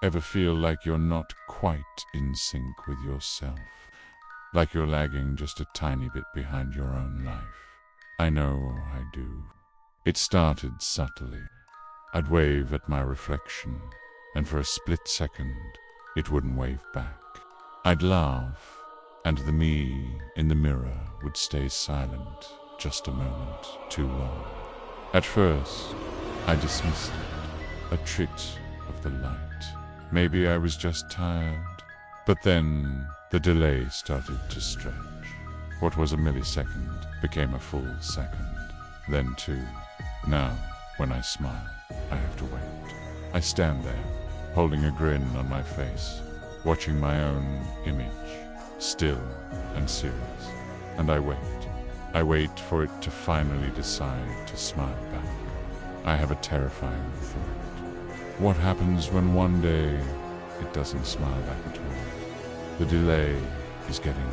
Ever feel like you're not quite in sync with yourself? Like you're lagging just a tiny bit behind your own life? I know I do. It started subtly. I'd wave at my reflection, and for a split second, it wouldn't wave back. I'd laugh, and the me in the mirror would stay silent just a moment too long. At first, I dismissed it, a trick of the light. Maybe I was just tired. But then the delay started to stretch. What was a millisecond became a full second, then two. Now, when I smile, I have to wait. I stand there, holding a grin on my face, watching my own image, still and serious. And I wait. I wait for it to finally decide to smile back. I have a terrifying thought. What happens when one day it doesn't smile back at all? The delay is getting